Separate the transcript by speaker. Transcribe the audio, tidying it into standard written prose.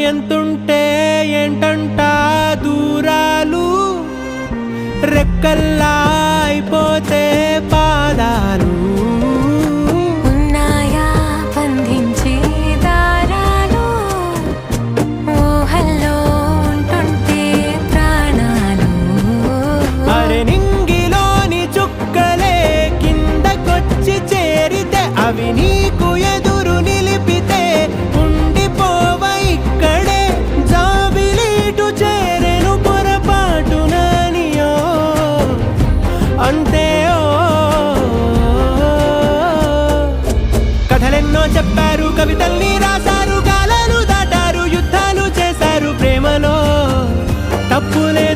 Speaker 1: ఎంతుంటే ఏంటంట దూరాలు, రెక్కల్లా అయిపోతే పాదాలు.
Speaker 2: ఉన్నాయా బంధించే దారాలు, ఊహల్లో ఉంటుంటే ప్రాణాలు.
Speaker 1: అరే నింగిలోని చుక్కలే కిందకొచ్చి చేరితే, అవి నీకు ఎదురు నిలిపితే ఉండిపోవ ఇక్కడే. జాబిలీటు చేరెను పొరపాటుననియో అంతే. కథలెన్నో చెప్పారు, కవితల్ని రాశారు, కాలాలు దాటారు, యుద్ధాలు చేశారు, ప్రేమలో తప్పులే